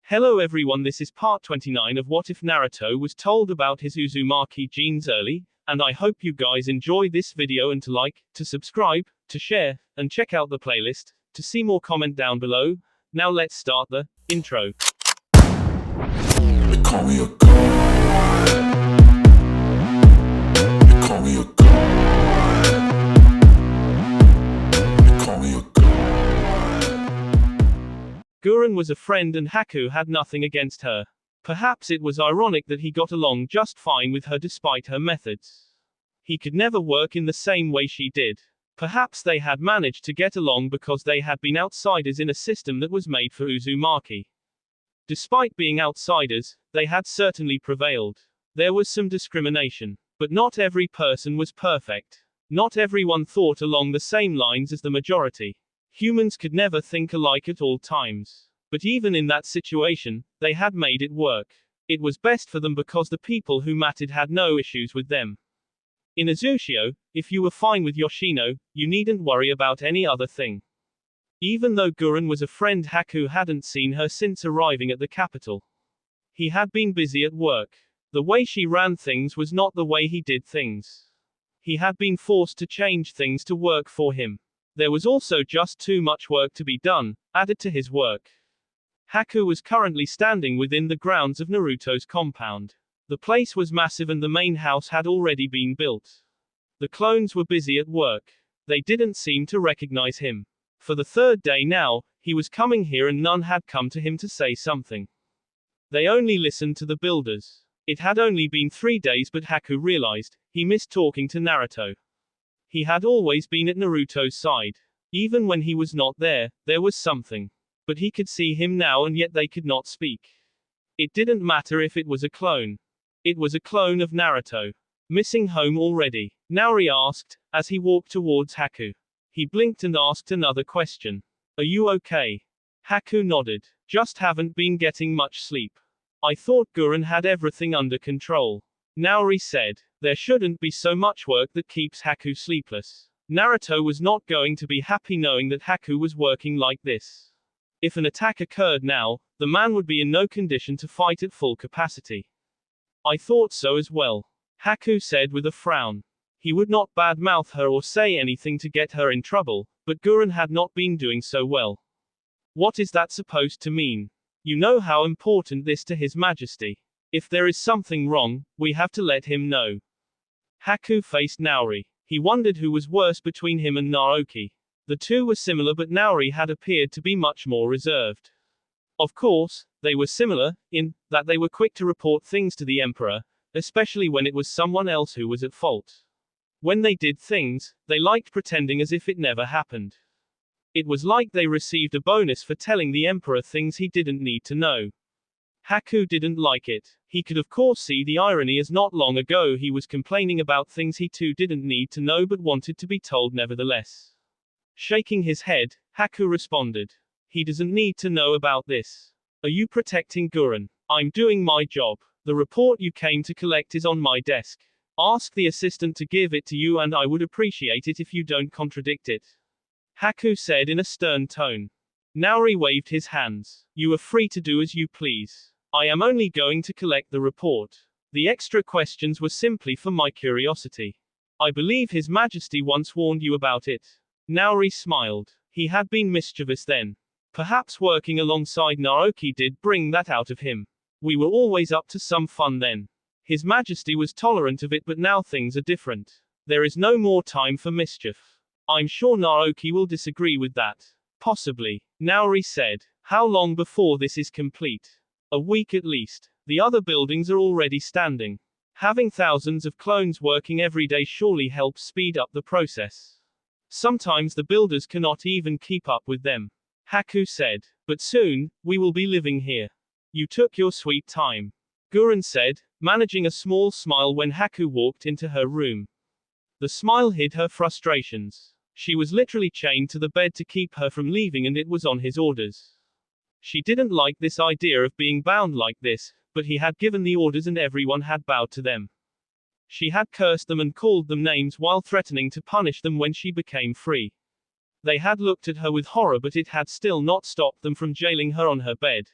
Hello everyone, this is part 29 of What If Naruto was told about his Uzumaki genes early, and I hope you guys enjoy this video and to like, to subscribe, to share, and check out the playlist, to see more comment down below. Now let's start the intro. They call me a god. They call me a god. They call me a god. Gurren was a friend and Haku had nothing against her. Perhaps it was ironic that he got along just fine with her despite her methods. He could never work in the same way she did. Perhaps they had managed to get along because they had been outsiders in a system that was made for Uzumaki. Despite being outsiders, they had certainly prevailed. There was some discrimination. But not every person was perfect. Not everyone thought along the same lines as the majority. Humans could never think alike at all times. But even in that situation, they had made it work. It was best for them because the people who mattered had no issues with them. In Azushio, if you were fine with Yoshino, you needn't worry about any other thing. Even though Gurren was a friend, Haku hadn't seen her since arriving at the capital. He had been busy at work. The way she ran things was not the way he did things. He had been forced to change things to work for him. There was also just too much work to be done, added to his work. Haku was currently standing within the grounds of Naruto's compound. The place was massive and the main house had already been built. The clones were busy at work. They didn't seem to recognize him. For the third day now, he was coming here and none had come to him to say something. They only listened to the builders. It had only been 3 days, but Haku realized he missed talking to Naruto. He had always been at Naruto's side. Even when he was not there, there was something. But he could see him now and yet they could not speak. It didn't matter if it was a clone. It was a clone of Naruto. Missing home already? Naori asked, as he walked towards Haku. He blinked and asked another question. Are you okay? Haku nodded. Just haven't been getting much sleep. I thought Gurren had everything under control. Naori said. There shouldn't be so much work that keeps Haku sleepless. Naruto was not going to be happy knowing that Haku was working like this. If an attack occurred now, the man would be in no condition to fight at full capacity. I thought so as well. Haku said with a frown. He would not badmouth her or say anything to get her in trouble, but Gurren had not been doing so well. What is that supposed to mean? You know how important this to His Majesty. If there is something wrong, we have to let him know. Haku faced Naori. He wondered who was worse between him and Naoki. The two were similar, but Naori had appeared to be much more reserved. Of course, they were similar, in that they were quick to report things to the Emperor, especially when it was someone else who was at fault. When they did things, they liked pretending as if it never happened. It was like they received a bonus for telling the Emperor things he didn't need to know. Haku didn't like it. He could of course see the irony, as not long ago he was complaining about things he too didn't need to know but wanted to be told nevertheless. Shaking his head, Haku responded. He doesn't need to know about this. Are you protecting Gurren? I'm doing my job. The report you came to collect is on my desk. Ask the assistant to give it to you and I would appreciate it if you don't contradict it. Haku said in a stern tone. Naori waved his hands. You are free to do as you please. I am only going to collect the report. The extra questions were simply for my curiosity. I believe His Majesty once warned you about it. Naori smiled. He had been mischievous then. Perhaps working alongside Naoki did bring that out of him. We were always up to some fun then. His Majesty was tolerant of it, but now things are different. There is no more time for mischief. I'm sure Naoki will disagree with that. Possibly. Naori said. How long before this is complete? A week at least. The other buildings are already standing. Having thousands of clones working every day surely helps speed up the process. Sometimes the builders cannot even keep up with them. Haku said. But soon, we will be living here. You took your sweet time. Gurren said, managing a small smile when Haku walked into her room. The smile hid her frustrations. She was literally chained to the bed to keep her from leaving and it was on his orders. She didn't like this idea of being bound like this, but he had given the orders and everyone had bowed to them. She had cursed them and called them names while threatening to punish them when she became free. They had looked at her with horror, but it had still not stopped them from jailing her on her bed.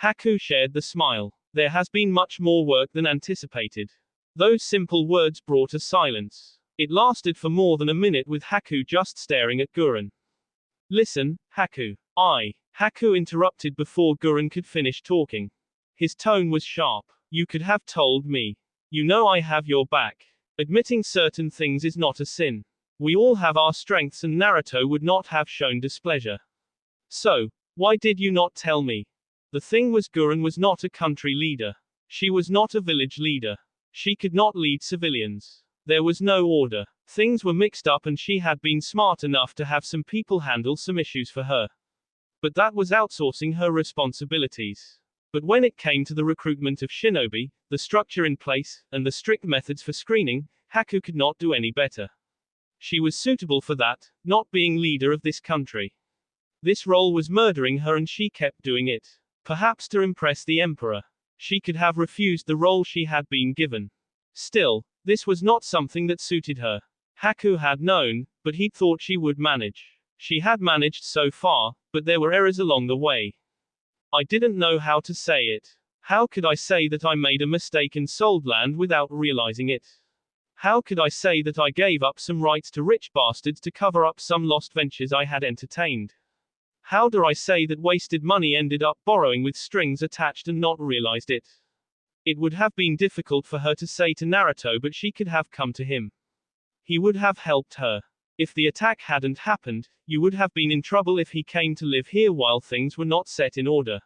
Haku shared the smile. There has been much more work than anticipated. Those simple words brought a silence. It lasted for more than a minute with Haku just staring at Gurren. Listen, Haku. Haku interrupted before Gurren could finish talking. His tone was sharp. You could have told me. You know I have your back. Admitting certain things is not a sin. We all have our strengths and Naruto would not have shown displeasure. So, why did you not tell me? The thing was Gurren was not a country leader. She was not a village leader. She could not lead civilians. There was no order. Things were mixed up and she had been smart enough to have some people handle some issues for her. But that was outsourcing her responsibilities. But when it came to the recruitment of shinobi, the structure in place, and the strict methods for screening, Haku could not do any better. She was suitable for that, not being leader of this country. This role was murdering her and she kept doing it. Perhaps to impress the emperor. She could have refused the role she had been given. Still, this was not something that suited her. Haku had known, but he thought she would manage. She had managed so far, but there were errors along the way. I didn't know how to say it. How could I say that I made a mistake and sold land without realizing it? How could I say that I gave up some rights to rich bastards to cover up some lost ventures I had entertained? How do I say that wasted money ended up borrowing with strings attached and not realized it? It would have been difficult for her to say to Naruto, but she could have come to him. He would have helped her. If the attack hadn't happened, you would have been in trouble if he came to live here while things were not set in order.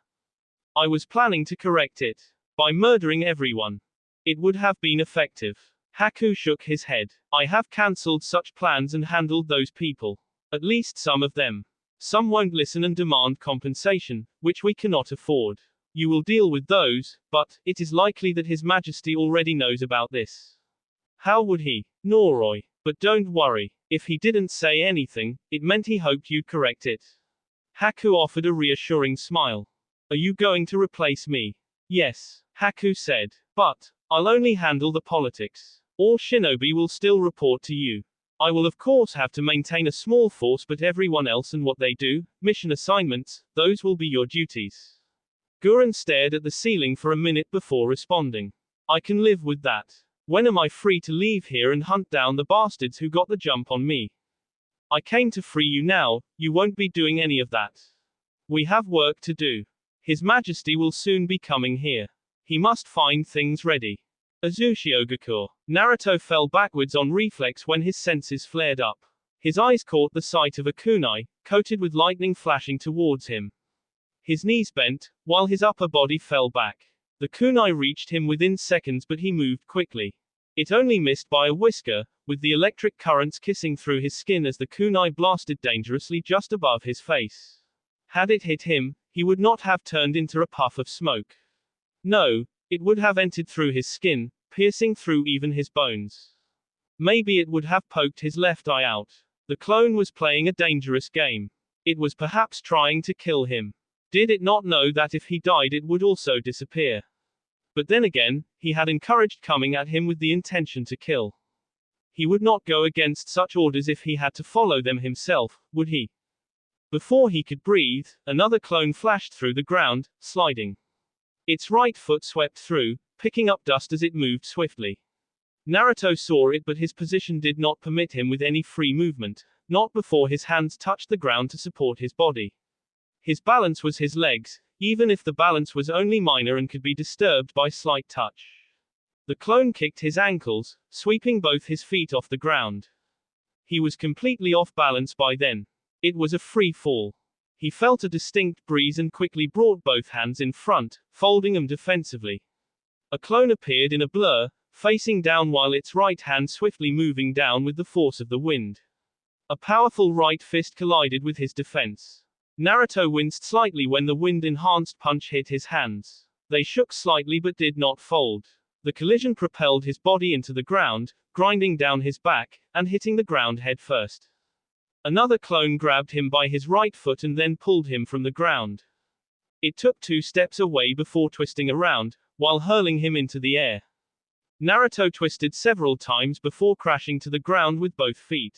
I was planning to correct it. By murdering everyone. It would have been effective. Haku shook his head. I have cancelled such plans and handled those people. At least some of them. Some won't listen and demand compensation, which we cannot afford. You will deal with those, but it is likely that His Majesty already knows about this. How would he? Noroi. But don't worry. If he didn't say anything, it meant he hoped you'd correct it. Haku offered a reassuring smile. Are you going to replace me? Yes, Haku said. But I'll only handle the politics. All shinobi will still report to you. I will of course have to maintain a small force, but everyone else and what they do, mission assignments, those will be your duties. Gurren stared at the ceiling for a minute before responding. I can live with that. When am I free to leave here and hunt down the bastards who got the jump on me? I came to free you now, you won't be doing any of that. We have work to do. His Majesty will soon be coming here. He must find things ready. Azushiogakur. Naruto fell backwards on reflex when his senses flared up. His eyes caught the sight of a kunai, coated with lightning flashing towards him. His knees bent, while his upper body fell back. The kunai reached him within seconds, but he moved quickly. It only missed by a whisker, with the electric currents kissing through his skin as the kunai blasted dangerously just above his face. Had it hit him, he would not have turned into a puff of smoke. No, it would have entered through his skin, piercing through even his bones. Maybe it would have poked his left eye out. The clone was playing a dangerous game. It was perhaps trying to kill him. Did it not know that if he died it would also disappear? But then again, he had encouraged coming at him with the intention to kill. He would not go against such orders if he had to follow them himself, would he? Before he could breathe, another clone flashed through the ground, sliding. Its right foot swept through, picking up dust as it moved swiftly. Naruto saw it, but his position did not permit him with any free movement, not before his hands touched the ground to support his body. His balance was his legs, even if the balance was only minor and could be disturbed by slight touch. The clone kicked his ankles, sweeping both his feet off the ground. He was completely off balance by then. It was a free fall. He felt a distinct breeze and quickly brought both hands in front, folding them defensively. A clone appeared in a blur, facing down while its right hand swiftly moving down with the force of the wind. A powerful right fist collided with his defense. Naruto winced slightly when the wind-enhanced punch hit his hands. They shook slightly but did not fold. The collision propelled his body into the ground, grinding down his back, and hitting the ground head first. Another clone grabbed him by his right foot and then pulled him from the ground. It took 2 steps away before twisting around, while hurling him into the air. Naruto twisted several times before crashing to the ground with both feet.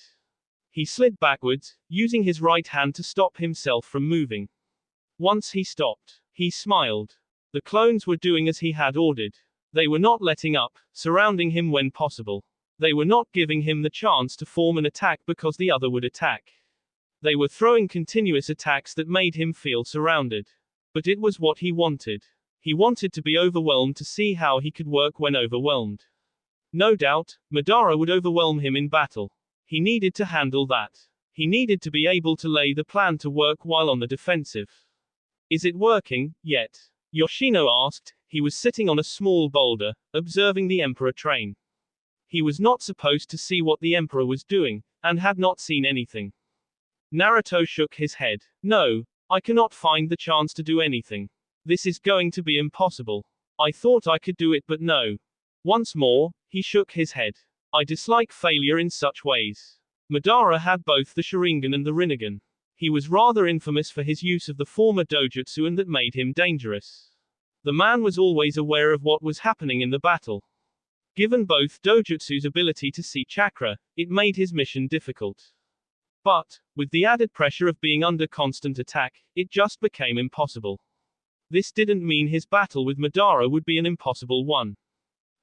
He slid backwards, using his right hand to stop himself from moving. Once he stopped, he smiled. The clones were doing as he had ordered. They were not letting up, surrounding him when possible. They were not giving him the chance to form an attack because the other would attack. They were throwing continuous attacks that made him feel surrounded. But it was what he wanted. He wanted to be overwhelmed to see how he could work when overwhelmed. No doubt, Madara would overwhelm him in battle. He needed to handle that. He needed to be able to lay the plan to work while on the defensive. Is it working, yet? Yoshino asked. He was sitting on a small boulder, observing the Emperor train. He was not supposed to see what the Emperor was doing, and had not seen anything. Naruto shook his head. No, I cannot find the chance to do anything. This is going to be impossible. I thought I could do it, but no. Once more, he shook his head. I dislike failure in such ways. Madara had both the Sharingan and the Rinnegan. He was rather infamous for his use of the former dojutsu, and that made him dangerous. The man was always aware of what was happening in the battle. Given both dojutsu's ability to see chakra, it made his mission difficult. But, with the added pressure of being under constant attack, it just became impossible. This didn't mean his battle with Madara would be an impossible one.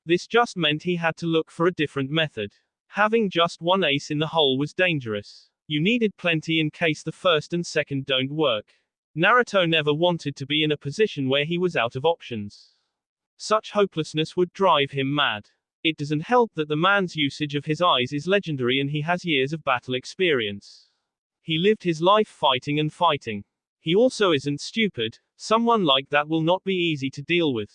This just meant he had to look for a different method. Having just one ace in the hole was dangerous. You needed plenty in case the first and second don't work. Naruto never wanted to be in a position where he was out of options. Such hopelessness would drive him mad. It doesn't help that the man's usage of his eyes is legendary and he has years of battle experience. He lived his life fighting and fighting. He also isn't stupid. Someone like that will not be easy to deal with.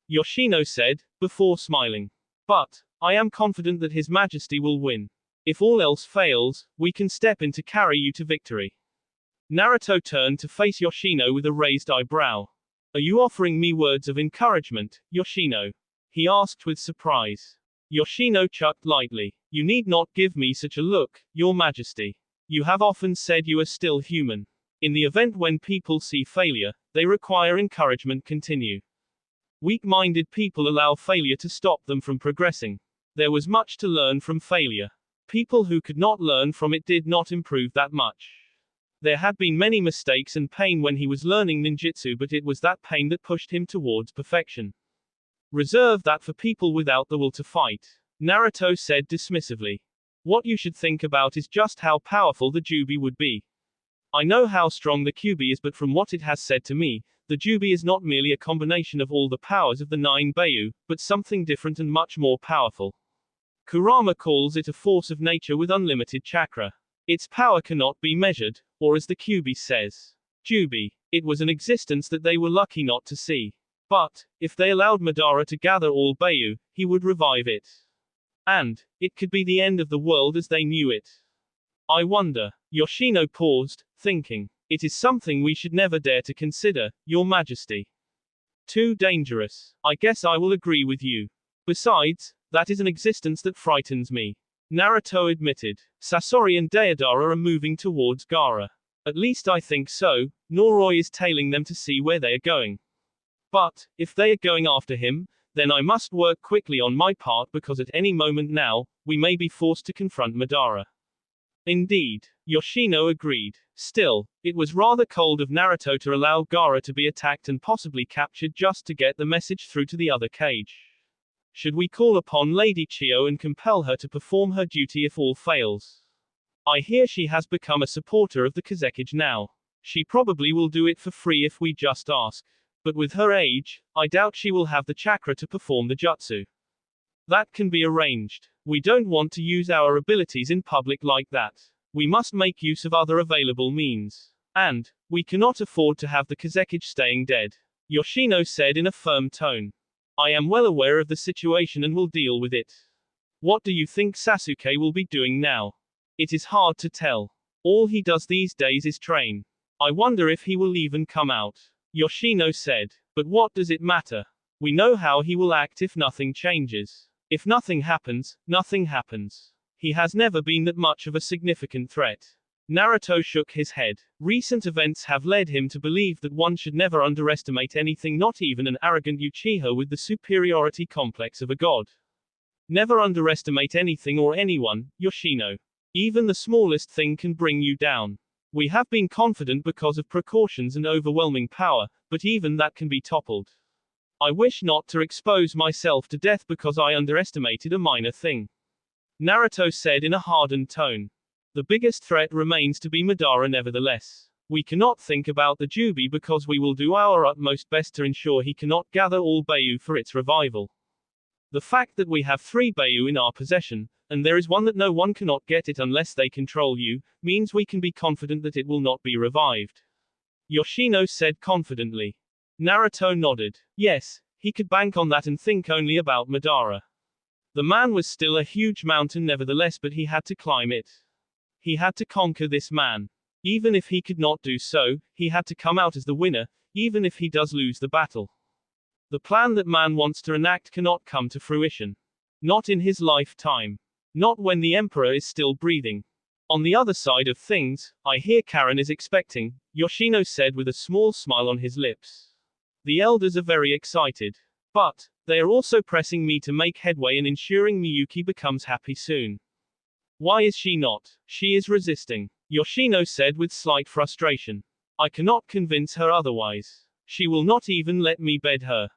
Yoshino said, before smiling. But, I am confident that His Majesty will win. If all else fails, we can step in to carry you to victory. Naruto turned to face Yoshino with a raised eyebrow. Are you offering me words of encouragement, Yoshino? He asked with surprise. Yoshino chuckled lightly. You need not give me such a look, Your Majesty. You have often said you are still human. In the event when people see failure, they require encouragement continue. Weak-minded people allow failure to stop them from progressing. There was much to learn from failure. People who could not learn from it did not improve that much. There had been many mistakes and pain when he was learning ninjutsu, but it was that pain that pushed him towards perfection. Reserve that for people without the will to fight, Naruto said dismissively. What you should think about is just how powerful the Jubi would be. I know how strong the Kyuubi is, but from what it has said to me, the Jubi is not merely a combination of all the powers of the 9 Beiyu, but something different and much more powerful. Kurama calls it a force of nature with unlimited chakra. Its power cannot be measured, or as the Kyuubi says, Jubi. It was an existence that they were lucky not to see. But, if they allowed Madara to gather all Beiyu, he would revive it. And, it could be the end of the world as they knew it. I wonder. Yoshino paused, thinking. It is something we should never dare to consider, Your Majesty. Too dangerous. I guess I will agree with you. Besides, that is an existence that frightens me. Naruto admitted. Sasori and Deidara are moving towards Gaara. At least I think so. Noroi is tailing them to see where they are going. But, if they are going after him, then I must work quickly on my part, because at any moment now, we may be forced to confront Madara. Indeed. Yoshino agreed. Still, it was rather cold of Naruto to allow Gaara to be attacked and possibly captured just to get the message through to the other cage. Should we call upon Lady Chio and compel her to perform her duty if all fails? I hear she has become a supporter of the Kazekage now. She probably will do it for free if we just ask. But with her age, I doubt she will have the chakra to perform the jutsu. That can be arranged. We don't want to use our abilities in public like that. We must make use of other available means. And, we cannot afford to have the Kazekage staying dead. Yoshino said in a firm tone. I am well aware of the situation and will deal with it. What do you think Sasuke will be doing now? It is hard to tell. All he does these days is train. I wonder if he will even come out. Yoshino said. But what does it matter? We know how he will act if nothing changes. If nothing happens, nothing happens. He has never been that much of a significant threat. Naruto shook his head. Recent events have led him to believe that one should never underestimate anything, not even an arrogant Uchiha with the superiority complex of a god. Never underestimate anything or anyone, Yoshino. Even the smallest thing can bring you down. We have been confident because of precautions and overwhelming power, but even that can be toppled. I wish not to expose myself to death because I underestimated a minor thing. Naruto said in a hardened tone. The biggest threat remains to be Madara nevertheless. We cannot think about the Jubi because we will do our utmost best to ensure he cannot gather all Bayu for its revival. The fact that we have 3 Bayu in our possession, and there is one that no one cannot get it unless they control you, means we can be confident that it will not be revived. Yoshino said confidently. Naruto nodded. Yes, he could bank on that and think only about Madara. The man was still a huge mountain nevertheless, but he had to climb it. He had to conquer this man. Even if he could not do so, he had to come out as the winner, even if he does lose the battle. The plan that man wants to enact cannot come to fruition. Not in his lifetime. Not when the Emperor is still breathing. On the other side of things, I hear Karen is expecting, Yoshino said with a small smile on his lips. The elders are very excited. But, they are also pressing me to make headway and ensuring Miyuki becomes happy soon. Why is she not? She is resisting, Yoshino said with slight frustration. I cannot convince her otherwise. She will not even let me bed her.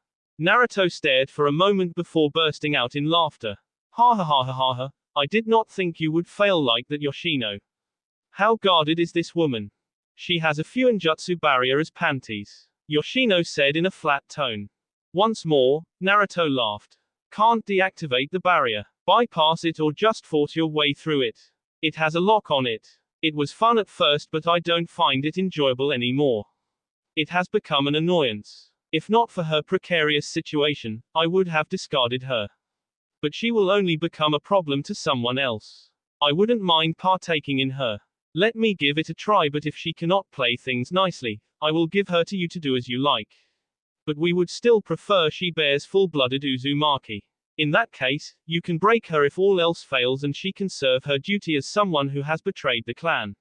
Naruto stared for a moment before bursting out in laughter. Ha ha ha ha ha ha, I did not think you would fail like that, Yoshino. How guarded is this woman? She has a Fuinjutsu barrier as panties, Yoshino said in a flat tone. Once more, Naruto laughed. Can't deactivate the barrier. Bypass it or just force your way through it. It has a lock on it. It was fun at first, but I don't find it enjoyable anymore. It has become an annoyance. If not for her precarious situation, I would have discarded her. But she will only become a problem to someone else. I wouldn't mind partaking in her. Let me give it a try, but if she cannot play things nicely, I will give her to you to do as you like. But we would still prefer she bears full-blooded Uzumaki. In that case, you can break her if all else fails and she can serve her duty as someone who has betrayed the clan.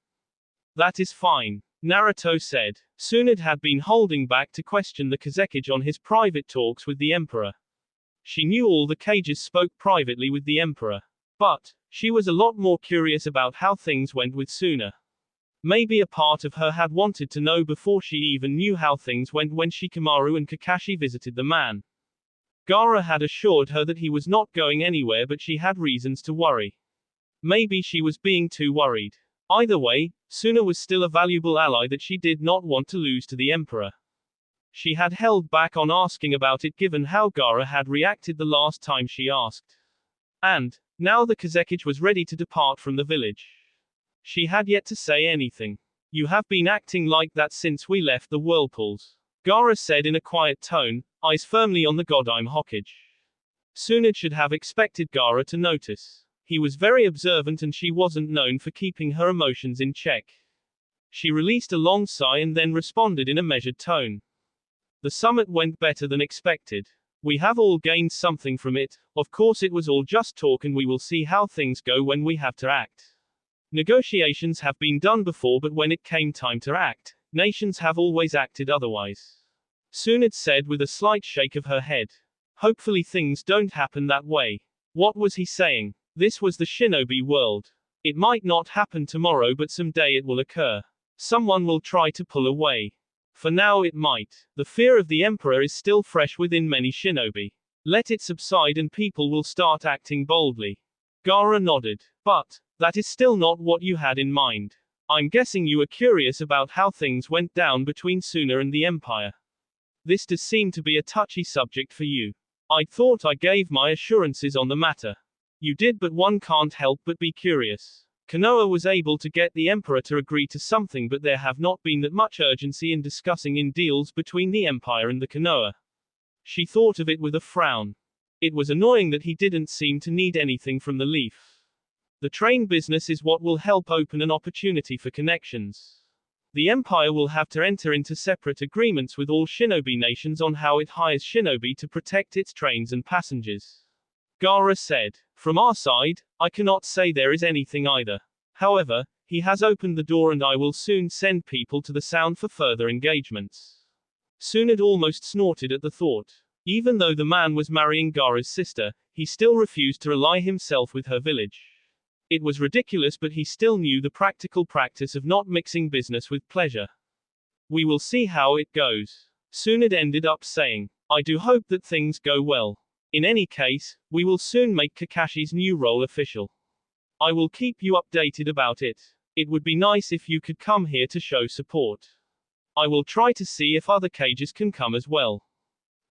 That is fine, Naruto said. Tsunade had been holding back to question the Kazekage on his private talks with the Emperor. She knew all the Kages spoke privately with the Emperor. But, she was a lot more curious about how things went with Suna. Maybe a part of her had wanted to know before she even knew how things went when Shikamaru and Kakashi visited the man. Gaara had assured her that he was not going anywhere, but she had reasons to worry. Maybe she was being too worried. Either way, Suna was still a valuable ally that she did not want to lose to the Emperor. She had held back on asking about it given how Gaara had reacted the last time she asked. And, now the Kazekage was ready to depart from the village. She had yet to say anything. You have been acting like that since we left the whirlpools, Gaara said in a quiet tone, eyes firmly on the Godime Hokage. Tsunade should have expected Gaara to notice. He was very observant and she wasn't known for keeping her emotions in check. She released a long sigh and then responded in a measured tone. The summit went better than expected. We have all gained something from it. Of course it was all just talk and we will see how things go when we have to act. Negotiations have been done before, but when it came time to act, nations have always acted otherwise. Tsunade said with a slight shake of her head. Hopefully things don't happen that way. What was he saying? This was the shinobi world. It might not happen tomorrow, but someday it will occur. Someone will try to pull away. For now it might. The fear of the Emperor is still fresh within many shinobi. Let it subside and people will start acting boldly. Gaara nodded. But, that is still not what you had in mind. I'm guessing you were curious about how things went down between Suna and the Empire. This does seem to be a touchy subject for you. I thought I gave my assurances on the matter. You did, but one can't help but be curious. Konoha was able to get the Emperor to agree to something, but there have not been that much urgency in discussing in deals between the Empire and the Konoha. She thought of it with a frown. It was annoying that he didn't seem to need anything from the Leaf. The train business is what will help open an opportunity for connections. The Empire will have to enter into separate agreements with all shinobi nations on how it hires shinobi to protect its trains and passengers. Gaara said. From our side, I cannot say there is anything either. However, he has opened the door and I will soon send people to the sound for further engagements. Tsunade almost snorted at the thought. Even though the man was marrying Gaara's sister, he still refused to ally himself with her village. It was ridiculous, but he still knew the practical practice of not mixing business with pleasure. We will see how it goes. Tsunade ended up saying. I do hope that things go well. In any case, we will soon make Kakashi's new role official. I will keep you updated about it. It would be nice if you could come here to show support. I will try to see if other cages can come as well.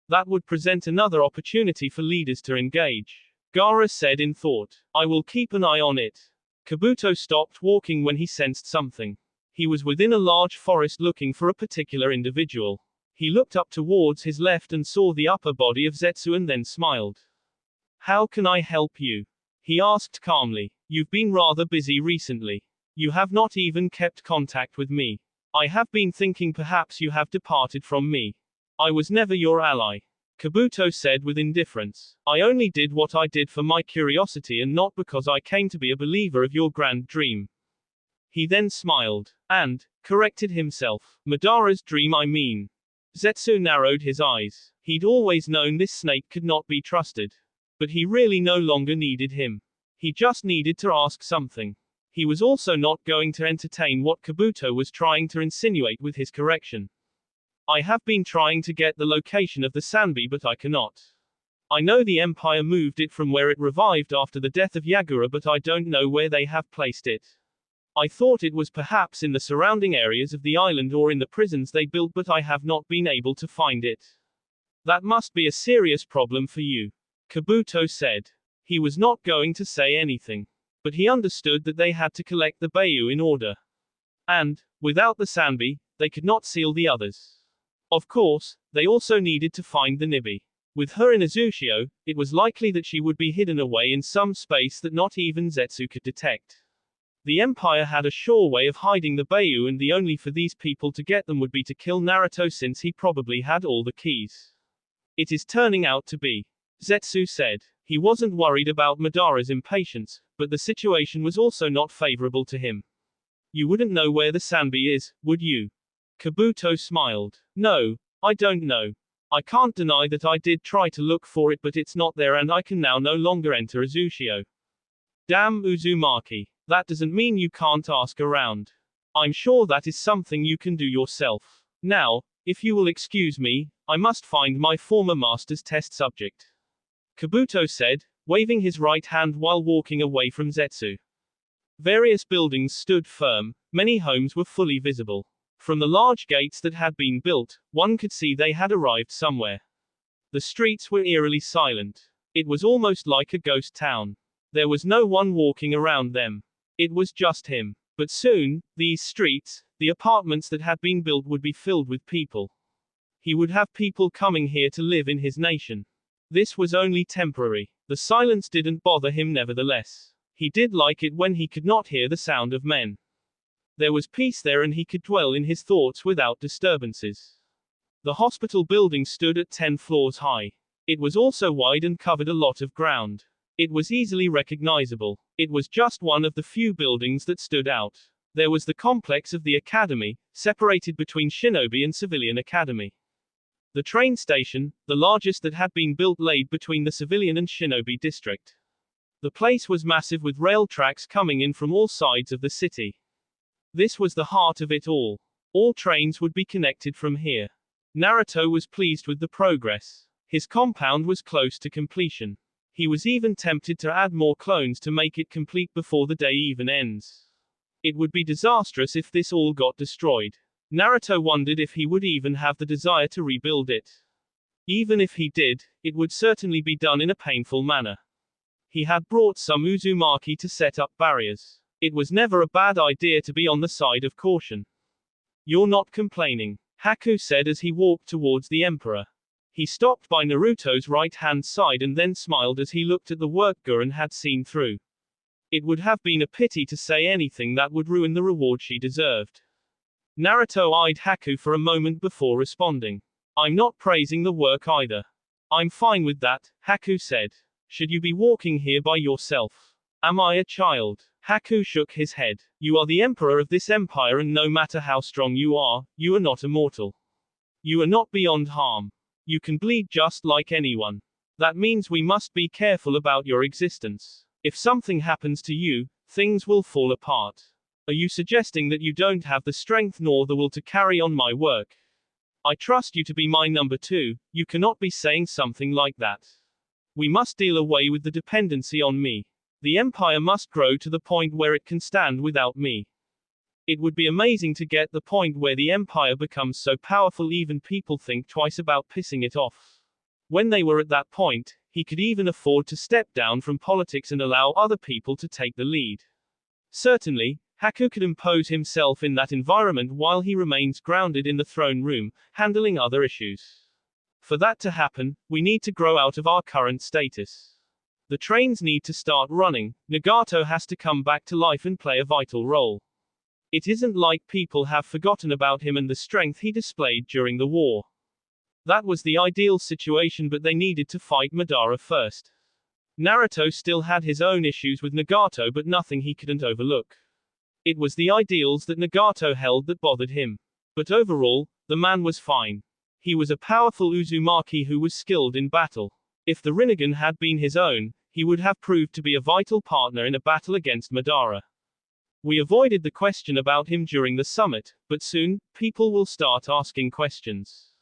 That would present another opportunity for leaders to engage. Gaara said in thought. I will keep an eye on it. Kabuto stopped walking when he sensed something. He was within a large forest looking for a particular individual. He looked up towards his left and saw the upper body of Zetsu and then smiled. How can I help you? He asked calmly. You've been rather busy recently. You have not even kept contact with me. I have been thinking perhaps you have departed from me. I was never your ally. Kabuto said with indifference. I only did what I did for my curiosity and not because I came to be a believer of your grand dream. He then smiled. And corrected himself. Madara's dream, I mean. Zetsu narrowed his eyes. He'd always known this snake could not be trusted. But he really no longer needed him. He just needed to ask something. He was also not going to entertain what Kabuto was trying to insinuate with his correction. I have been trying to get the location of the Sanbi but I cannot. I know the Empire moved it from where it revived after the death of Yagura but I don't know where they have placed it. I thought it was perhaps in the surrounding areas of the island or in the prisons they built but I have not been able to find it. That must be a serious problem for you. Kabuto said. He was not going to say anything. But he understood that they had to collect the Bayu in order. And, without the Sanbi, they could not seal the others. Of course, they also needed to find the Nibi. With her in Azushio, it was likely that she would be hidden away in some space that not even Zetsu could detect. The Empire had a sure way of hiding the Bayu and the only for these people to get them would be to kill Naruto since he probably had all the keys. It is turning out to be. Zetsu said. He wasn't worried about Madara's impatience, but the situation was also not favorable to him. You wouldn't know where the Sanbi is, would you? Kabuto smiled. No, I don't know. I can't deny that I did try to look for it but it's not there and I can now no longer enter Azushio. Damn Uzumaki. That doesn't mean you can't ask around. I'm sure that is something you can do yourself. Now, if you will excuse me, I must find my former master's test subject. Kabuto said, waving his right hand while walking away from Zetsu. Various buildings stood firm, many homes were fully visible. From the large gates that had been built, one could see they had arrived somewhere. The streets were eerily silent. It was almost like a ghost town. There was no one walking around them. It was just him. But soon, these streets, the apartments that had been built would be filled with people. He would have people coming here to live in his nation. This was only temporary. The silence didn't bother him nevertheless. He did like it when he could not hear the sound of men. There was peace there and he could dwell in his thoughts without disturbances. The hospital building stood at 10 floors high. It was also wide and covered a lot of ground. It was easily recognizable. It was just one of the few buildings that stood out. There was the complex of the academy, separated between Shinobi and Civilian Academy. The train station, the largest that had been built, laid between the Civilian and Shinobi district. The place was massive with rail tracks coming in from all sides of the city. This was the heart of it all. All trains would be connected from here. Naruto was pleased with the progress. His compound was close to completion. He was even tempted to add more clones to make it complete before the day even ends. It would be disastrous if this all got destroyed. Naruto wondered if he would even have the desire to rebuild it. Even if he did, it would certainly be done in a painful manner. He had brought some Uzumaki to set up barriers. It was never a bad idea to be on the side of caution. You're not complaining, Haku said as he walked towards the Emperor. He stopped by Naruto's right-hand side and then smiled as he looked at the work Gurren had seen through. It would have been a pity to say anything that would ruin the reward she deserved. Naruto eyed Haku for a moment before responding. I'm not praising the work either. I'm fine with that, Haku said. Should you be walking here by yourself? Am I a child? Haku shook his head. You are the emperor of this empire and no matter how strong you are not immortal. You are not beyond harm. You can bleed just like anyone. That means we must be careful about your existence. If something happens to you, things will fall apart. Are you suggesting that you don't have the strength nor the will to carry on my work? I trust you to be my number two, you cannot be saying something like that. We must deal away with the dependency on me. The empire must grow to the point where it can stand without me. It would be amazing to get the point where the empire becomes so powerful even people think twice about pissing it off. When they were at that point, he could even afford to step down from politics and allow other people to take the lead. Certainly, Haku could impose himself in that environment while he remains grounded in the throne room, handling other issues. For that to happen, we need to grow out of our current status. The trains need to start running, Nagato has to come back to life and play a vital role. It isn't like people have forgotten about him and the strength he displayed during the war. That was the ideal situation, but they needed to fight Madara first. Naruto still had his own issues with Nagato, but nothing he couldn't overlook. It was the ideals that Nagato held that bothered him. But overall, the man was fine. He was a powerful Uzumaki who was skilled in battle. If the Rinnegan had been his own, he would have proved to be a vital partner in a battle against Madara. We avoided the question about him during the summit, but soon, people will start asking questions.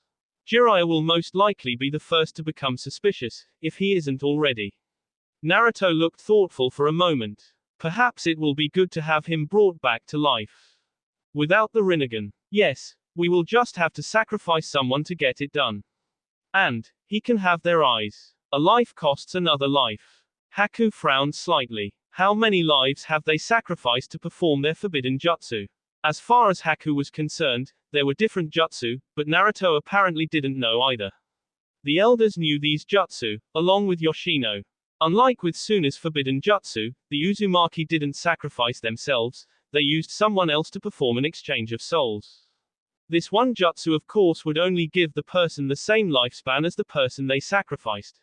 Jiraiya will most likely be the first to become suspicious, if he isn't already. Naruto looked thoughtful for a moment. Perhaps it will be good to have him brought back to life. Without the Rinnegan. Yes, we will just have to sacrifice someone to get it done. And, he can have their eyes. A life costs another life. Haku frowned slightly. How many lives have they sacrificed to perform their forbidden jutsu? As far as Haku was concerned, there were different jutsu, but Naruto apparently didn't know either. The elders knew these jutsu, along with Yoshino. Unlike with Suna's forbidden jutsu, the Uzumaki didn't sacrifice themselves, they used someone else to perform an exchange of souls. This one jutsu of course would only give the person the same lifespan as the person they sacrificed.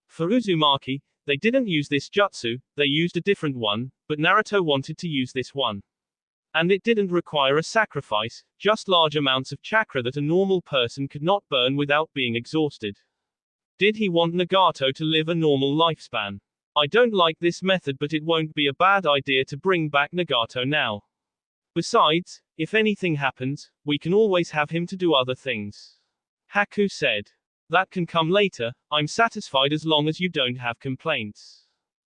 For Uzumaki, they didn't use this jutsu, they used a different one, but Naruto wanted to use this one. And it didn't require a sacrifice, just large amounts of chakra that a normal person could not burn without being exhausted. Did he want Nagato to live a normal lifespan? I don't like this method, but it won't be a bad idea to bring back Nagato now. Besides, if anything happens, we can always have him to do other things. Haku said. That can come later, I'm satisfied as long as you don't have complaints.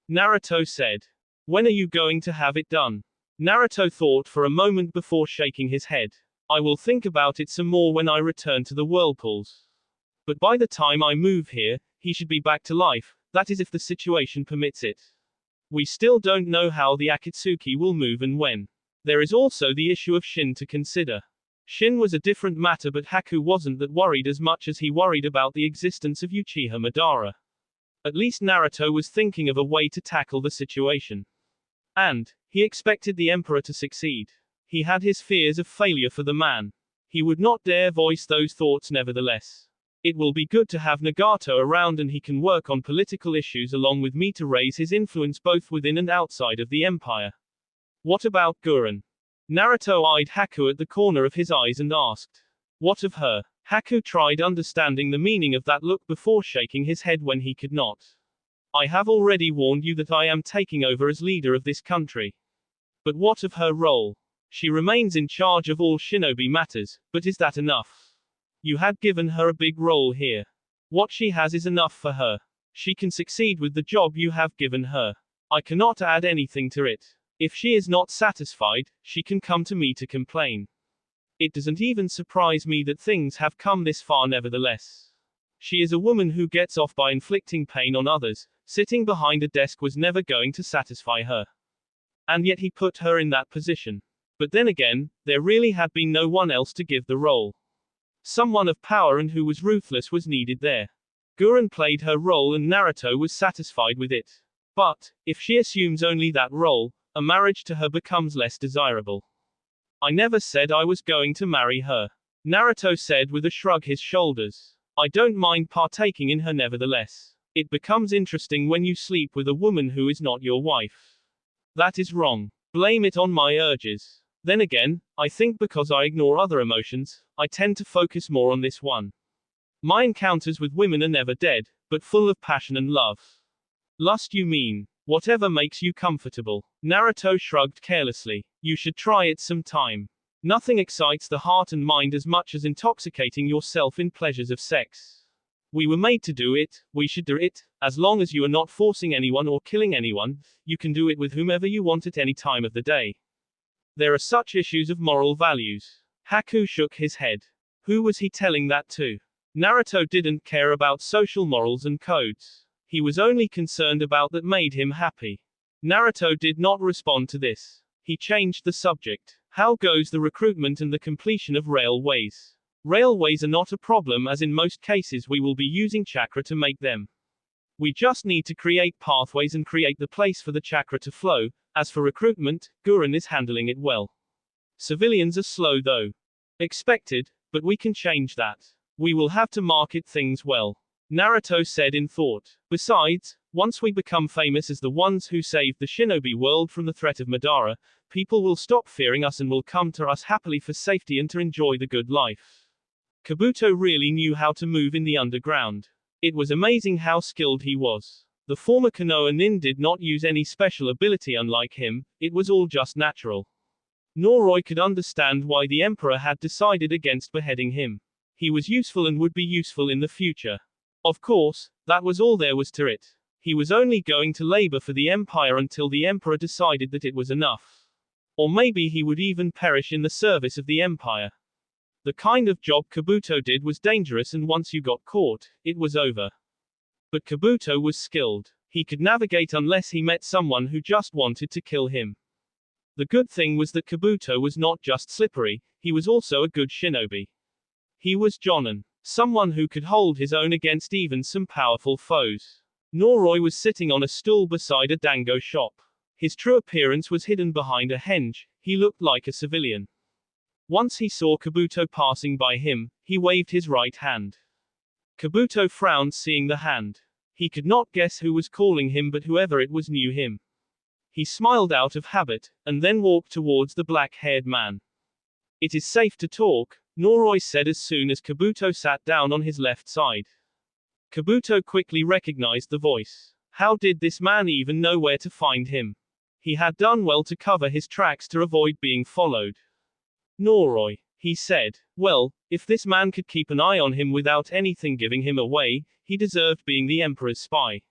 Naruto said. When are you going to have it done? Naruto thought for a moment before shaking his head. I will think about it some more when I return to the whirlpools. But by the time I move here, he should be back to life, that is if the situation permits it. We still don't know how the Akatsuki will move and when. There is also the issue of Shin to consider. Shin was a different matter, but Haku wasn't that worried as much as he worried about the existence of Uchiha Madara. At least Naruto was thinking of a way to tackle the situation. And, he expected the Emperor to succeed. He had his fears of failure for the man. He would not dare voice those thoughts nevertheless. It will be good to have Nagato around and he can work on political issues along with me to raise his influence both within and outside of the Empire. What about Gurren? Naruto eyed Haku at the corner of his eyes and asked. What of her? Haku tried understanding the meaning of that look before shaking his head when he could not. I have already warned you that I am taking over as leader of this country. But what of her role? She remains in charge of all shinobi matters, but is that enough? You had given her a big role here. What she has is enough for her. She can succeed with the job you have given her. I cannot add anything to it. If she is not satisfied, she can come to me to complain. It doesn't even surprise me that things have come this far nevertheless. She is a woman who gets off by inflicting pain on others. Sitting behind a desk was never going to satisfy her. And yet he put her in that position. But then again, there really had been no one else to give the role. Someone of power and who was ruthless was needed there. Gurren played her role and Naruto was satisfied with it. But, if she assumes only that role, a marriage to her becomes less desirable. I never said I was going to marry her. Naruto said with a shrug his shoulders. I don't mind partaking in her nevertheless. It becomes interesting when you sleep with a woman who is not your wife. That is wrong. Blame it on my urges. Then again, I think because I ignore other emotions, I tend to focus more on this one. My encounters with women are never dead, but full of passion and love. Lust, you mean? Whatever makes you comfortable. Naruto shrugged carelessly. You should try it sometime. Nothing excites the heart and mind as much as intoxicating yourself in pleasures of sex. We were made to do it, we should do it, as long as you are not forcing anyone or killing anyone, you can do it with whomever you want at any time of the day. There are such issues of moral values. Haku shook his head. Who was he telling that to? Naruto didn't care about social morals and codes. He was only concerned about that made him happy. Naruto did not respond to this. He changed the subject. How goes the recruitment and the completion of railways? Railways are not a problem, as in most cases we will be using chakra to make them. We just need to create pathways and create the place for the chakra to flow. As for recruitment, Gurren is handling it well. Civilians are slow though. Expected, but we can change that. We will have to market things well. Naruto said in thought. Besides, once we become famous as the ones who saved the shinobi world from the threat of Madara, people will stop fearing us and will come to us happily for safety and to enjoy the good life. Kabuto really knew how to move in the underground. It was amazing how skilled he was. The former Konoha nin did not use any special ability unlike him, it was all just natural. Noroi could understand why the Emperor had decided against beheading him. He was useful and would be useful in the future. Of course, that was all there was to it. He was only going to labor for the Empire until the Emperor decided that it was enough. Or maybe he would even perish in the service of the Empire. The kind of job Kabuto did was dangerous, and once you got caught, it was over. But Kabuto was skilled. He could navigate unless he met someone who just wanted to kill him. The good thing was that Kabuto was not just slippery, he was also a good shinobi. He was Jonin, someone who could hold his own against even some powerful foes. Noroi was sitting on a stool beside a dango shop. His true appearance was hidden behind a henge, he looked like a civilian. Once he saw Kabuto passing by him, he waved his right hand. Kabuto frowned seeing the hand. He could not guess who was calling him, but whoever it was knew him. He smiled out of habit, and then walked towards the black-haired man. It is safe to talk, Noroi said as soon as Kabuto sat down on his left side. Kabuto quickly recognized the voice. How did this man even know where to find him? He had done well to cover his tracks to avoid being followed. Noroi, he said. Well, if this man could keep an eye on him without anything giving him away, he deserved being the Emperor's spy.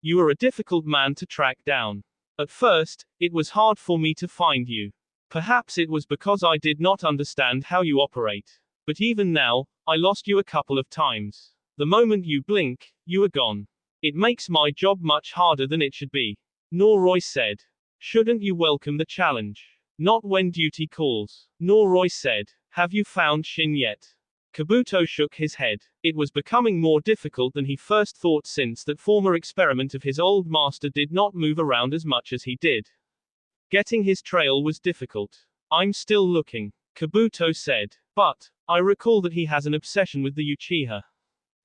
You are a difficult man to track down. At first, it was hard for me to find you. Perhaps it was because I did not understand how you operate. But even now, I lost you a couple of times. The moment you blink, you are gone. It makes my job much harder than it should be. Noroi said. Shouldn't you welcome the challenge? Not when duty calls. Noroi said. Have you found Shin yet? Kabuto shook his head. It was becoming more difficult than he first thought, since that former experiment of his old master did not move around as much as he did. Getting his trail was difficult. I'm still looking, Kabuto said. But, I recall that he has an obsession with the Uchiha.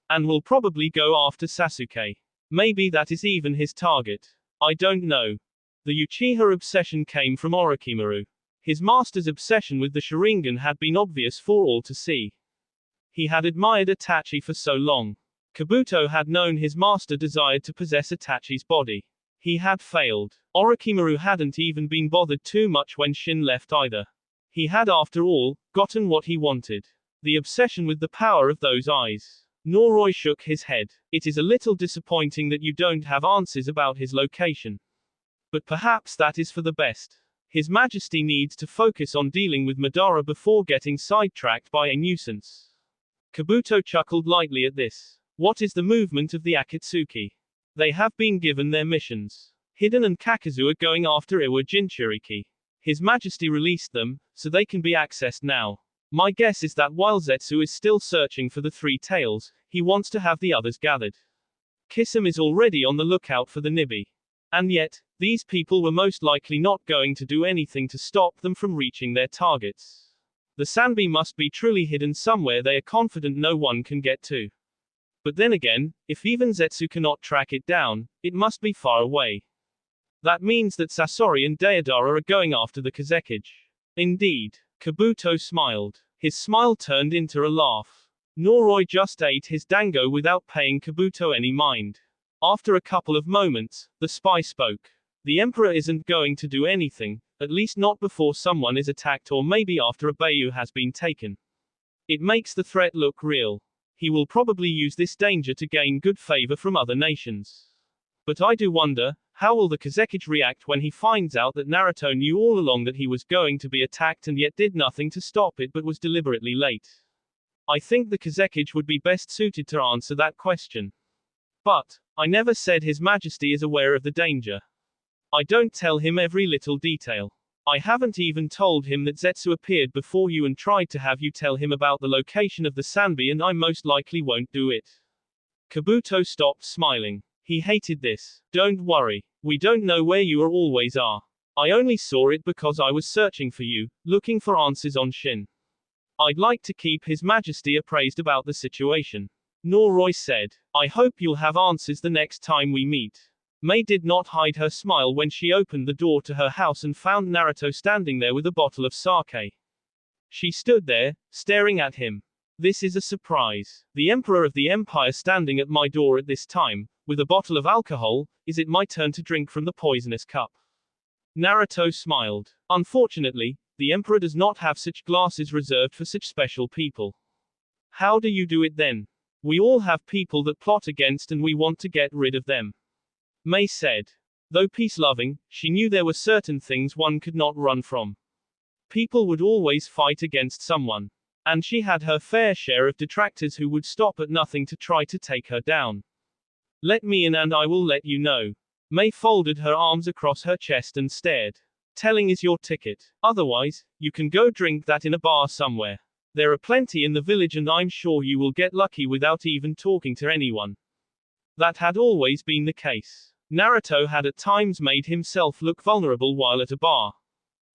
And will probably go after Sasuke. Maybe that is even his target. I don't know. The Uchiha obsession came from Orochimaru. His master's obsession with the Sharingan had been obvious for all to see. He had admired Itachi for so long. Kabuto had known his master desired to possess Itachi's body. He had failed. Orochimaru hadn't even been bothered too much when Shin left either. He had, after all, gotten what he wanted. The obsession with the power of those eyes. Noroi shook his head. It is a little disappointing that you don't have answers about his location. But perhaps that is for the best. His Majesty needs to focus on dealing with Madara before getting sidetracked by a nuisance. Kabuto chuckled lightly at this. What is the movement of the Akatsuki? They have been given their missions. Hiden and Kakazu are going after Iwa Jinchuriki. His Majesty released them, so they can be accessed now. My guess is that while Zetsu is still searching for the three tails, he wants to have the others gathered. Kisame is already on the lookout for the Nibi. And yet, these people were most likely not going to do anything to stop them from reaching their targets. The Sanbi must be truly hidden somewhere they are confident no one can get to. But then again, if even Zetsu cannot track it down, it must be far away. That means that Sasori and Deidara are going after the Kazekage. Indeed. Kabuto smiled. His smile turned into a laugh. Noroi just ate his dango without paying Kabuto any mind. After a couple of moments, the spy spoke. The Emperor isn't going to do anything, At least not before someone is attacked or maybe after a bayou has been taken. It makes the threat look real. He will probably use this danger to gain good favor from other nations. But I do wonder, how will the Kazekage react when he finds out that Naruto knew all along that he was going to be attacked and yet did nothing to stop it but was deliberately late? I think the Kazekage would be best suited to answer that question. But, I never said His Majesty is aware of the danger. I don't tell him every little detail. I haven't even told him that Zetsu appeared before you and tried to have you tell him about the location of the Sanbi, and I most likely won't do it. Kabuto stopped smiling. He hated this. Don't worry. We don't know where you always are. I only saw it because I was searching for you, looking for answers on Shin. I'd like to keep His Majesty appraised about the situation. Noroi said. I hope you'll have answers the next time we meet. Mei did not hide her smile when she opened the door to her house and found Naruto standing there with a bottle of sake. She stood there, staring at him. This is a surprise. The Emperor of the Empire standing at my door at this time, with a bottle of alcohol. Is it my turn to drink from the poisonous cup? Naruto smiled. Unfortunately, the Emperor does not have such glasses reserved for such special people. How do you do it then? We all have people that plot against and we want to get rid of them. Mei said. Though peace-loving, she knew there were certain things one could not run from. People would always fight against someone. And she had her fair share of detractors who would stop at nothing to try to take her down. Let me in and I will let you know. Mei folded her arms across her chest and stared. Telling is your ticket. Otherwise, you can go drink that in a bar somewhere. There are plenty in the village and I'm sure you will get lucky without even talking to anyone. That had always been the case. Naruto had at times made himself look vulnerable while at a bar.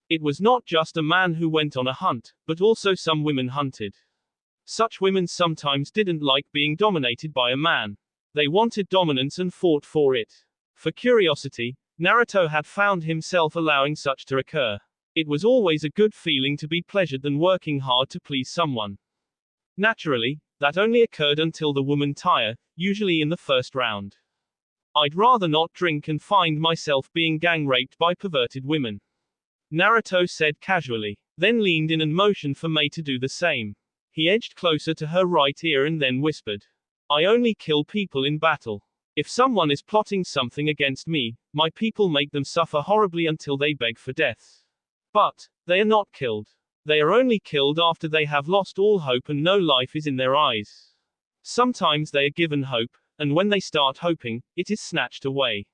It was not just a man who went on a hunt, but also some women hunted. Such women sometimes didn't like being dominated by a man. They wanted dominance and fought for it. For curiosity, Naruto had found himself allowing such to occur. It was always a good feeling to be pleasured than working hard to please someone. Naturally, that only occurred until the woman tire, usually in the first round. I'd rather not drink and find myself being gang raped by perverted women. Naruto said casually, then leaned in and motioned for Mei to do the same. He edged closer to her right ear and then whispered. I only kill people in battle. If someone is plotting something against me, my people make them suffer horribly until they beg for death. But, they are not killed. They are only killed after they have lost all hope and no life is in their eyes. Sometimes they are given hope, and when they start hoping, it is snatched away.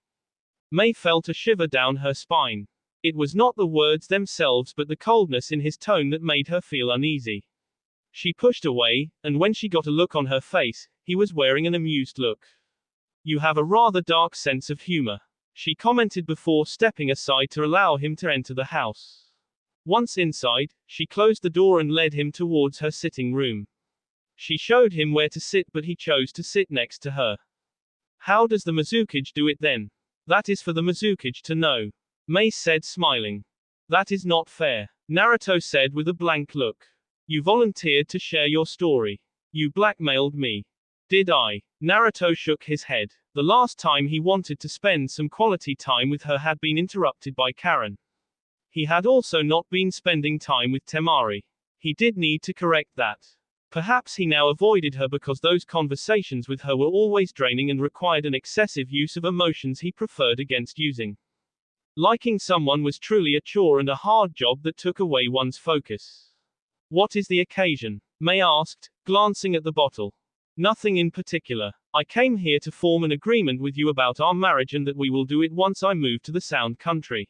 Mei felt a shiver down her spine. It was not the words themselves but the coldness in his tone that made her feel uneasy. She pushed away, and when she got a look on her face, he was wearing an amused look. You have a rather dark sense of humor, she commented before stepping aside to allow him to enter the house. Once inside, she closed the door and led him towards her sitting room. She showed him where to sit but he chose to sit next to her. How does the Mizukage do it then? That is for the Mizukage to know. Mei said smiling. That is not fair. Naruto said with a blank look. You volunteered to share your story. You blackmailed me. Did I? Naruto shook his head. The last time he wanted to spend some quality time with her had been interrupted by Karen. He had also not been spending time with Temari. He did need to correct that. Perhaps he now avoided her because those conversations with her were always draining and required an excessive use of emotions he preferred against using. Liking someone was truly a chore and a hard job that took away one's focus. What is the occasion? Mei asked, glancing at the bottle. Nothing in particular. I came here to form an agreement with you about our marriage and that we will do it once I move to the Sound Country.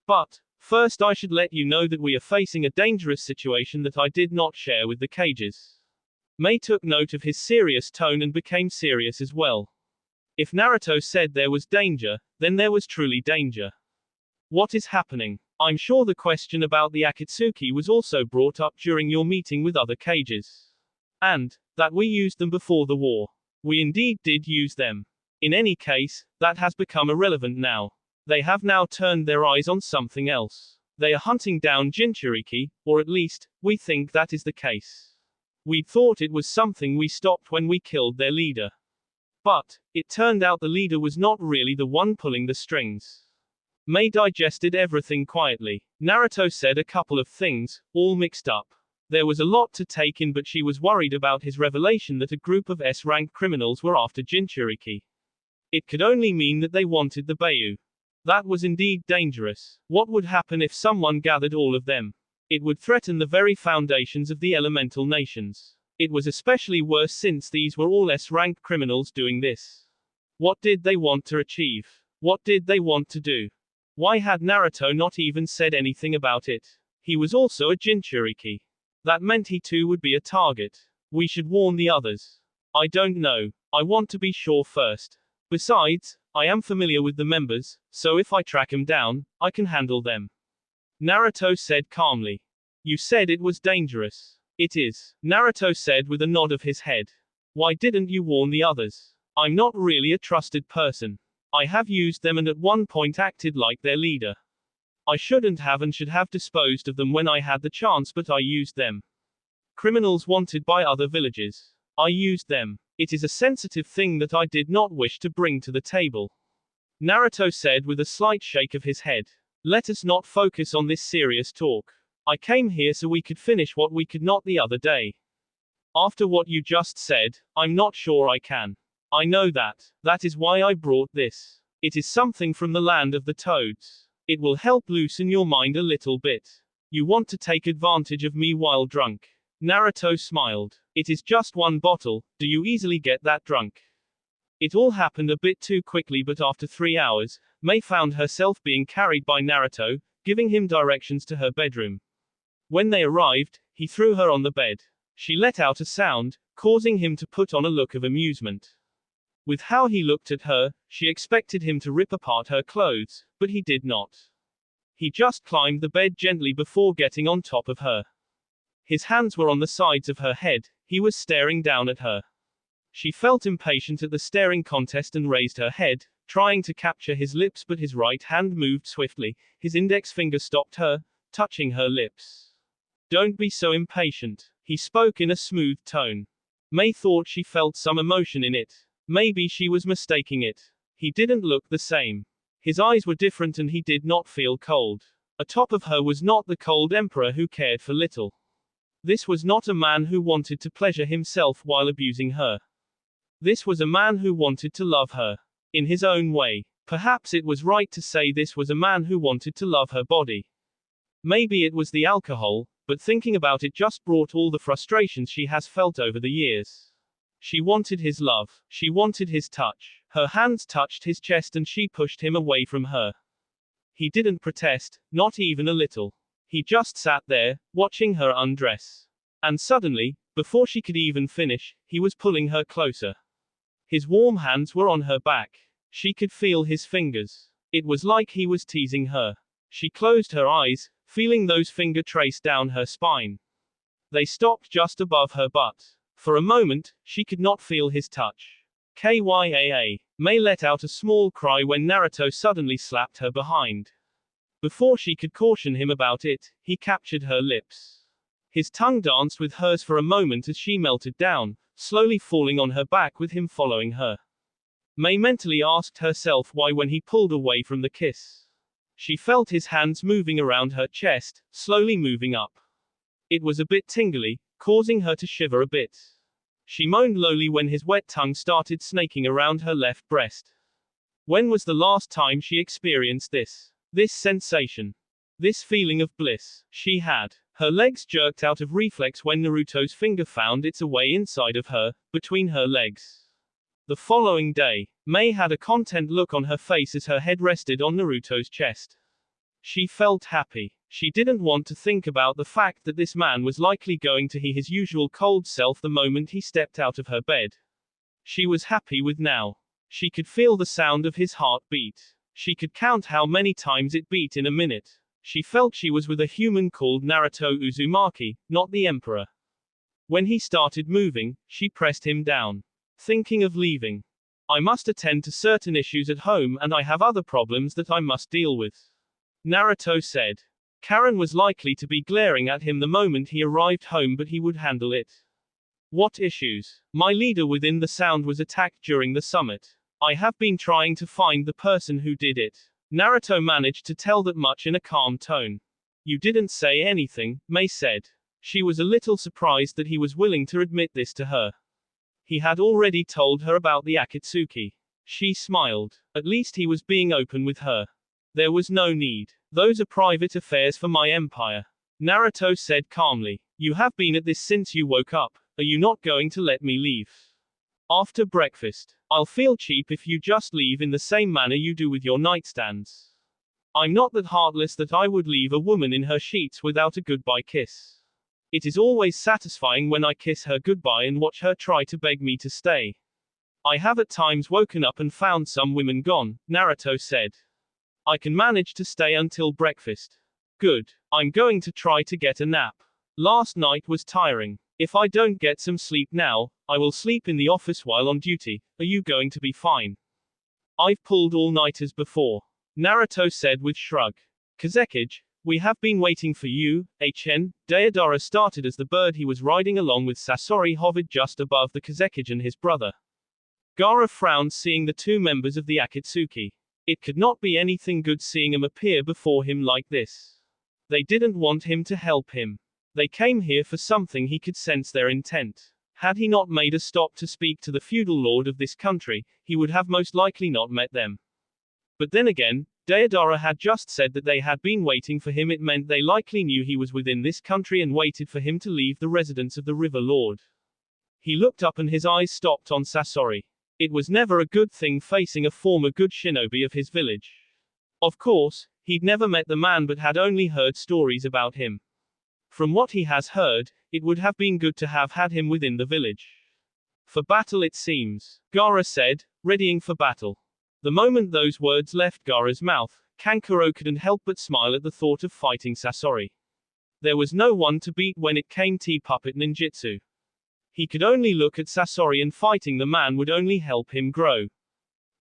But, first I should let you know that we are facing a dangerous situation that I did not share with the Cages. Mei took note of his serious tone and became serious as well. If Naruto said there was danger, then there was truly danger. What is happening? I'm sure the question about the Akatsuki was also brought up during your meeting with other Cages. And, that we used them before the war. We indeed did use them. In any case, that has become irrelevant now. They have now turned their eyes on something else. They are hunting down Jinchuriki, or at least, we think that is the case. We thought it was something we stopped when we killed their leader. But, it turned out the leader was not really the one pulling the strings. Mei digested everything quietly. Naruto said a couple of things, all mixed up. There was a lot to take in, but she was worried about his revelation that a group of S-rank criminals were after Jinchuriki. It could only mean that they wanted the Bayou. That was indeed dangerous. What would happen if someone gathered all of them? It would threaten the very foundations of the elemental nations. It was especially worse since these were all S-rank criminals doing this. What did they want to achieve? What did they want to do? Why had Naruto not even said anything about it? He was also a Jinchuriki. That meant he too would be a target. We should warn the others. I don't know. I want to be sure first. Besides, I am familiar with the members, so if I track them down, I can handle them. Naruto said calmly. You said it was dangerous. It is, Naruto said with a nod of his head. Why didn't you warn the others? I'm not really a trusted person. I have used them and at one point acted like their leader. I shouldn't have and should have disposed of them when I had the chance, but I used them. Criminals wanted by other villages. I used them. It is a sensitive thing that I did not wish to bring to the table. Naruto said with a slight shake of his head. Let us not focus on this serious talk. I came here so we could finish what we could not the other day. After what you just said, I'm not sure I can. I know that. That is why I brought this. It is something from the land of the toads. It will help loosen your mind a little bit. You want to take advantage of me while drunk. Naruto smiled. It is just one bottle, do you easily get that drunk? It all happened a bit too quickly, but after 3 hours, Mei found herself being carried by Naruto, giving him directions to her bedroom. When they arrived, he threw her on the bed. She let out a sound, causing him to put on a look of amusement. With how he looked at her, she expected him to rip apart her clothes, but he did not. He just climbed the bed gently before getting on top of her. His hands were on the sides of her head, he was staring down at her. She felt impatient at the staring contest and raised her head, trying to capture his lips, but his right hand moved swiftly, his index finger stopped her, touching her lips. Don't be so impatient, he spoke in a smooth tone. Mei thought she felt some emotion in it. Maybe she was mistaking it. He didn't look the same. His eyes were different and he did not feel cold. Atop of her was not the cold emperor who cared for little. This was not a man who wanted to pleasure himself while abusing her. This was a man who wanted to love her. In his own way. Perhaps it was right to say this was a man who wanted to love her body. Maybe it was the alcohol, but thinking about it just brought all the frustrations she has felt over the years. She wanted his love. She wanted his touch. Her hands touched his chest and she pushed him away from her. He didn't protest, not even a little. He just sat there, watching her undress. And suddenly, before she could even finish, he was pulling her closer. His warm hands were on her back. She could feel his fingers. It was like he was teasing her. She closed her eyes, feeling those fingers trace down her spine. They stopped just above her butt. For a moment, she could not feel his touch. Kyaa. Mei let out a small cry when Naruto suddenly slapped her behind. Before she could caution him about it, he captured her lips. His tongue danced with hers for a moment as she melted down, slowly falling on her back with him following her. Mei mentally asked herself why when he pulled away from the kiss. She felt his hands moving around her chest, slowly moving up. It was a bit tingly, causing her to shiver a bit. She moaned lowly when his wet tongue started snaking around her left breast. When was the last time she experienced this? This sensation. This feeling of bliss. She had. Her legs jerked out of reflex when Naruto's finger found its way inside of her, between her legs. The following day, Mei had a content look on her face as her head rested on Naruto's chest. She felt happy. She didn't want to think about the fact that this man was likely going to be his usual cold self the moment he stepped out of her bed. She was happy with now. She could feel the sound of his heart beat. She could count how many times it beat in a minute. She felt she was with a human called Naruto Uzumaki, not the emperor. When he started moving, she pressed him down. Thinking of leaving. I must attend to certain issues at home and I have other problems that I must deal with. Naruto said. Karen was likely to be glaring at him the moment he arrived home, but he would handle it. What issues? My leader within the sound was attacked during the summit. I have been trying to find the person who did it. Naruto managed to tell that much in a calm tone. You didn't say anything, Mei said. She was a little surprised that he was willing to admit this to her. He had already told her about the Akatsuki. She smiled. At least he was being open with her. There was no need. Those are private affairs for my empire. Naruto said calmly. You have been at this since you woke up. Are you not going to let me leave? After breakfast. I'll feel cheap if you just leave in the same manner you do with your nightstands. I'm not that heartless that I would leave a woman in her sheets without a goodbye kiss. It is always satisfying when I kiss her goodbye and watch her try to beg me to stay. I have at times woken up and found some women gone, Naruto said. I can manage to stay until breakfast. Good. I'm going to try to get a nap. Last night was tiring. If I don't get some sleep now, I will sleep in the office while on duty. Are you going to be fine? I've pulled all-nighters before. Naruto said with shrug. Kazekage, we have been waiting for you, HN. Deidara started as the bird he was riding along with Sasori hovered just above the Kazekage and his brother. Gaara frowned seeing the two members of the Akatsuki. It could not be anything good seeing him appear before him like this. They didn't want him to help him. They came here for something he could sense their intent. Had he not made a stop to speak to the feudal lord of this country, he would have most likely not met them. But then again, Deidara had just said that they had been waiting for him. It meant they likely knew he was within this country and waited for him to leave the residence of the River Lord. He looked up and his eyes stopped on Sasori. It was never a good thing facing a former good shinobi of his village. Of course, he'd never met the man but had only heard stories about him. From what he has heard, it would have been good to have had him within the village. For battle it seems, Gaara said, readying for battle. The moment those words left Gaara's mouth, Kankuro couldn't help but smile at the thought of fighting Sasori. There was no one to beat when it came to puppet ninjutsu. He could only look at Sasori and fighting the man would only help him grow.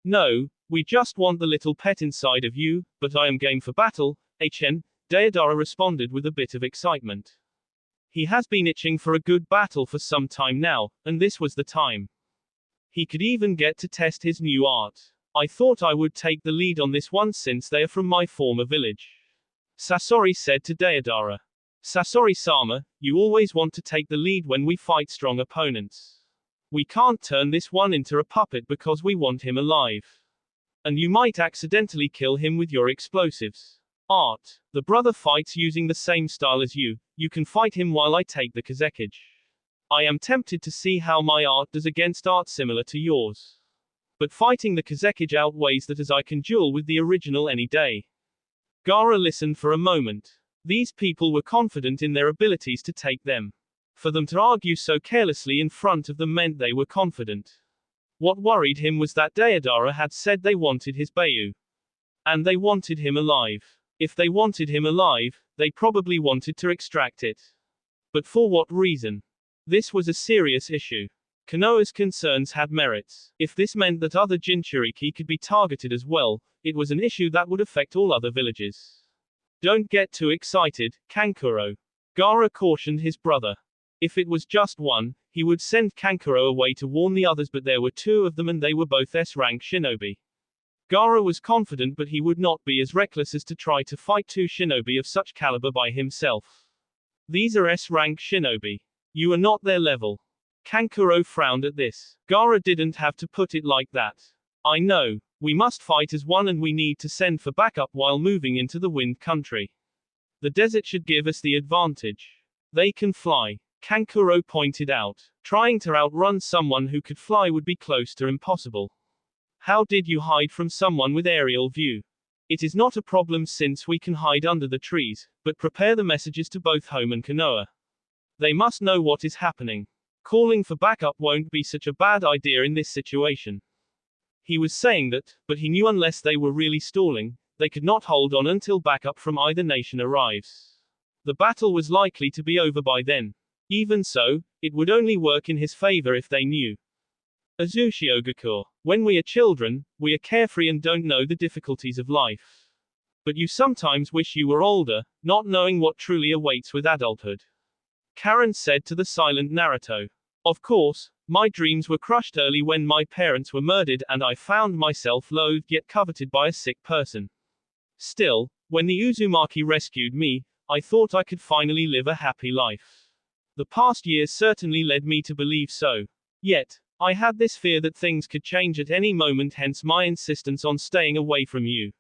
No, we just want the little pet inside of you, but I am game for battle, HN. Deidara responded with a bit of excitement. He has been itching for a good battle for some time now, and this was the time. He could even get to test his new art. I thought I would take the lead on this one since they are from my former village. Sasori said to Deidara. Sasori-sama, you always want to take the lead when we fight strong opponents. We can't turn this one into a puppet because we want him alive. And you might accidentally kill him with your explosives. Art. The brother fights using the same style as you. You can fight him while I take the Kazekage. I am tempted to see how my art does against art similar to yours. But fighting the Kazekage outweighs that as I can duel with the original any day. Gaara listened for a moment. These people were confident in their abilities to take them. For them to argue so carelessly in front of them meant they were confident. What worried him was that Deidara had said they wanted his Bayu. And they wanted him alive. If they wanted him alive, they probably wanted to extract it. But for what reason? This was a serious issue. Konoha's concerns had merits. If this meant that other Jinchuriki could be targeted as well, it was an issue that would affect all other villages. Don't get too excited, Kankuro. Gaara cautioned his brother. If it was just one, he would send Kankuro away to warn the others, but there were two of them and they were both S-rank shinobi. Gaara was confident, but he would not be as reckless as to try to fight two shinobi of such caliber by himself. These are S-rank shinobi. You are not their level. Kankuro frowned at this. Gaara didn't have to put it like that. I know. We must fight as one and we need to send for backup while moving into the wind country. The desert should give us the advantage. They can fly. Kankuro pointed out. Trying to outrun someone who could fly would be close to impossible. How did you hide from someone with aerial view? It is not a problem since we can hide under the trees, but prepare the messages to both Home and Konoha. They must know what is happening. Calling for backup won't be such a bad idea in this situation. He was saying that, but he knew unless they were really stalling, they could not hold on until backup from either nation arrives. The battle was likely to be over by then. Even so, it would only work in his favor if they knew. Azushiogakur. When we are children, we are carefree and don't know the difficulties of life. But you sometimes wish you were older, not knowing what truly awaits with adulthood. Karen said to the silent Naruto. Of course, my dreams were crushed early when my parents were murdered and I found myself loathed yet coveted by a sick person. Still, when the Uzumaki rescued me, I thought I could finally live a happy life. The past years certainly led me to believe so. Yet, I had this fear that things could change at any moment, hence my insistence on staying away from you.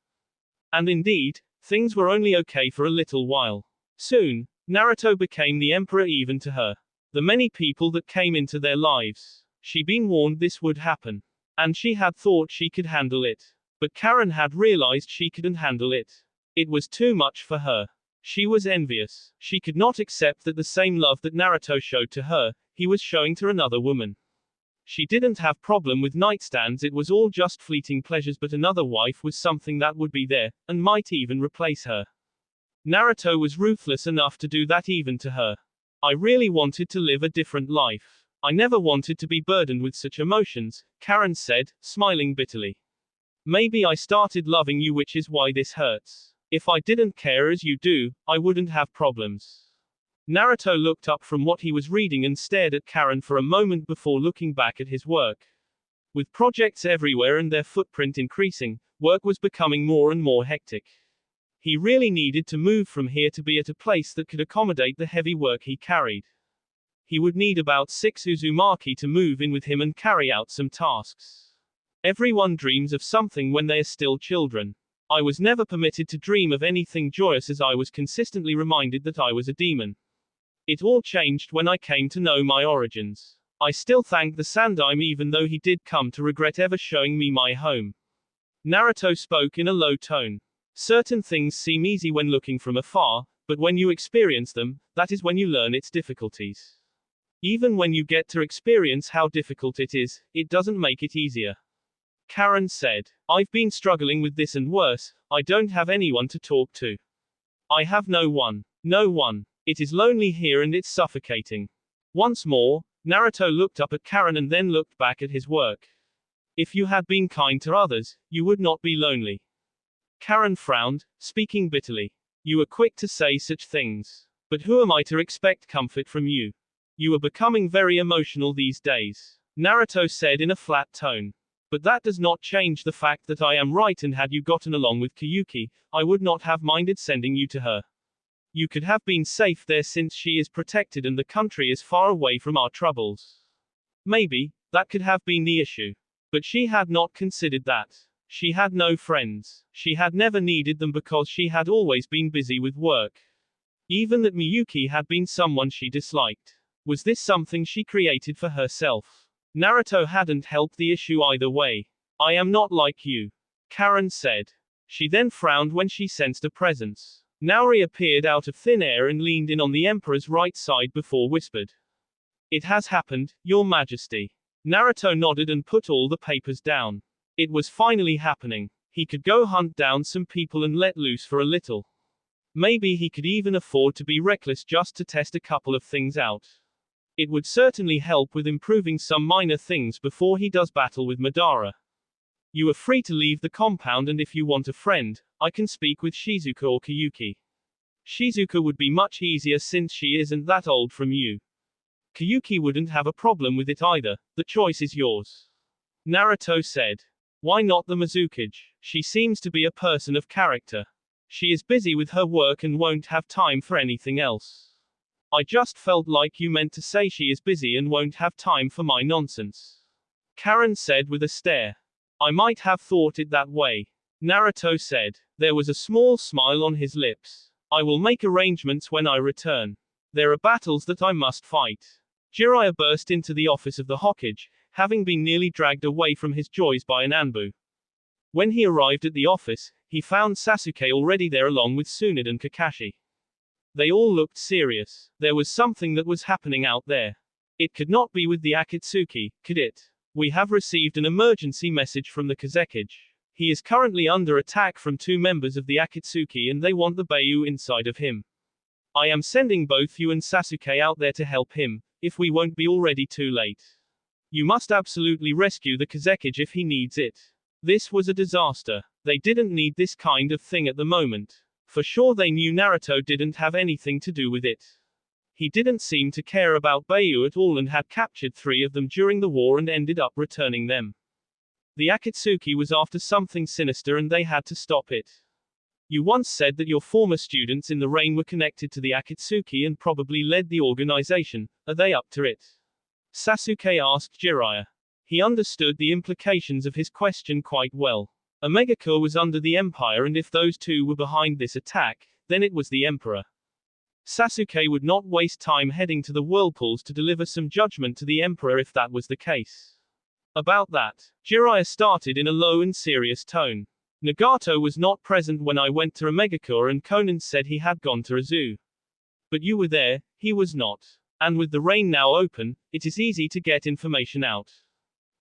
And indeed, things were only okay for a little while. Soon, Naruto became the emperor even to her. The many people that came into their lives. She'd been warned this would happen. And she had thought she could handle it. But Karen had realized she couldn't handle it. It was too much for her. She was envious. She could not accept that the same love that Naruto showed to her, he was showing to another woman. She didn't have problem with nightstands, it was all just fleeting pleasures, but another wife was something that would be there, and might even replace her. Naruto was ruthless enough to do that even to her. I really wanted to live a different life. I never wanted to be burdened with such emotions, Karen said, smiling bitterly. Maybe I started loving you, which is why this hurts. If I didn't care as you do, I wouldn't have problems. Naruto looked up from what he was reading and stared at Karen for a moment before looking back at his work. With projects everywhere and their footprint increasing, work was becoming more and more hectic. He really needed to move from here to be at a place that could accommodate the heavy work he carried. He would need about 6 Uzumaki to move in with him and carry out some tasks. Everyone dreams of something when they are still children. I was never permitted to dream of anything joyous, as I was consistently reminded that I was a demon. It all changed when I came to know my origins. I still thank the Sandaime, even though he did come to regret ever showing me my home. Naruto spoke in a low tone. Certain things seem easy when looking from afar, but when you experience them, that is when you learn its difficulties. Even when you get to experience how difficult it is, it doesn't make it easier. Karen said, I've been struggling with this and worse, I don't have anyone to talk to. I have no one. No one. It is lonely here and it's suffocating. Once more, Naruto looked up at Karen and then looked back at his work. If you had been kind to others, you would not be lonely. Karen frowned, speaking bitterly. You are quick to say such things. But who am I to expect comfort from you? You are becoming very emotional these days. Naruto said in a flat tone. But that does not change the fact that I am right, and had you gotten along with Kiyuki, I would not have minded sending you to her. You could have been safe there since she is protected and the country is far away from our troubles. Maybe, that could have been the issue. But she had not considered that. She had no friends. She had never needed them because she had always been busy with work. Even that Miyuki had been someone she disliked. Was this something she created for herself? Naruto hadn't helped the issue either way. I am not like you, Karen said. She then frowned when she sensed a presence. Naori appeared out of thin air and leaned in on the Emperor's right side before whispered. It has happened, Your Majesty. Naruto nodded and put all the papers down. It was finally happening. He could go hunt down some people and let loose for a little. Maybe he could even afford to be reckless just to test a couple of things out. It would certainly help with improving some minor things before he does battle with Madara. You are free to leave the compound, and if you want a friend, I can speak with Shizuka or Kiyuki. Shizuka would be much easier since she isn't that old from you. Kiyuki wouldn't have a problem with it either, the choice is yours. Naruto said. Why not the Mizukage? She seems to be a person of character. She is busy with her work and won't have time for anything else. I just felt like you meant to say she is busy and won't have time for my nonsense. Karen said with a stare. I might have thought it that way. Naruto said. There was a small smile on his lips. I will make arrangements when I return. There are battles that I must fight. Jiraiya burst into the office of the Hokage, having been nearly dragged away from his joys by an Anbu. When he arrived at the office, he found Sasuke already there along with Tsunade and Kakashi. They all looked serious. There was something that was happening out there. It could not be with the Akatsuki, could it? We have received an emergency message from the Kazekage. He is currently under attack from 2 members of the Akatsuki and they want the Beiyu inside of him. I am sending both you and Sasuke out there to help him, if we won't be already too late. You must absolutely rescue the Kazekage if he needs it. This was a disaster. They didn't need this kind of thing at the moment. For sure they knew Naruto didn't have anything to do with it. He didn't seem to care about Beiyu at all and had captured 3 of them during the war and ended up returning them. The Akatsuki was after something sinister and they had to stop it. You once said that your former students in the rain were connected to the Akatsuki and probably led the organization. Are they up to it? Sasuke asked Jiraiya. He understood the implications of his question quite well. Omegakure was under the Empire, and if those two were behind this attack, then it was the Emperor. Sasuke would not waste time heading to the whirlpools to deliver some judgment to the Emperor if that was the case. About that, Jiraiya started in a low and serious tone. Nagato was not present when I went to Omegakure, and Conan said he had gone to Izu. But you were there, he was not. And with the rain now open, it is easy to get information out.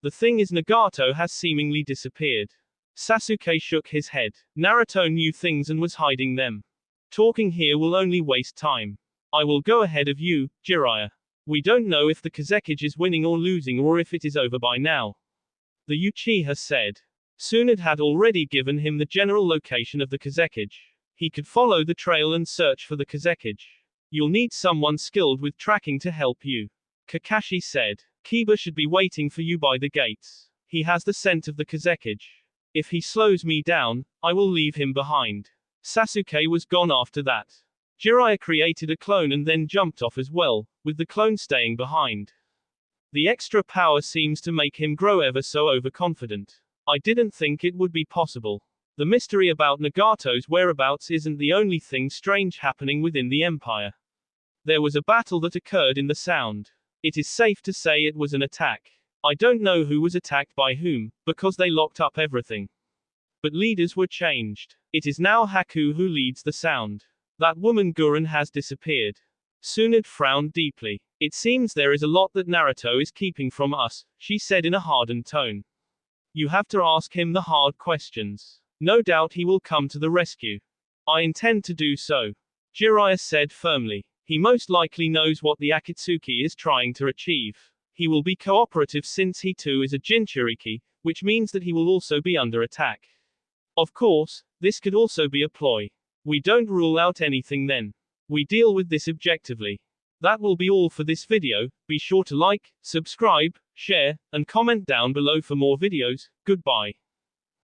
The thing is, Nagato has seemingly disappeared. Sasuke shook his head. Naruto knew things and was hiding them. Talking here will only waste time. I will go ahead of you, Jiraiya. We don't know if the Kazekage is winning or losing, or if it is over by now. The Uchiha said. Tsunade had already given him the general location of the Kazekage. He could follow the trail and search for the Kazekage. You'll need someone skilled with tracking to help you. Kakashi said. Kiba should be waiting for you by the gates. He has the scent of the Kazekage. If he slows me down, I will leave him behind. Sasuke was gone after that. Jiraiya created a clone and then jumped off as well, with the clone staying behind. The extra power seems to make him grow ever so overconfident. I didn't think it would be possible. The mystery about Nagato's whereabouts isn't the only thing strange happening within the Empire. There was a battle that occurred in the Sound. It is safe to say it was an attack. I don't know who was attacked by whom, because they locked up everything. But leaders were changed. It is now Haku who leads the Sound. That woman Gurren has disappeared. Tsunade frowned deeply. It seems there is a lot that Naruto is keeping from us, she said in a hardened tone. You have to ask him the hard questions. No doubt he will come to the rescue. I intend to do so. Jiraiya said firmly. He most likely knows what the Akatsuki is trying to achieve. He will be cooperative since he too is a Jinchuriki, which means that he will also be under attack. Of course, this could also be a ploy. We don't rule out anything then. We deal with this objectively. That will be all for this video. Be sure to like, subscribe, share, and comment down below for more videos. Goodbye.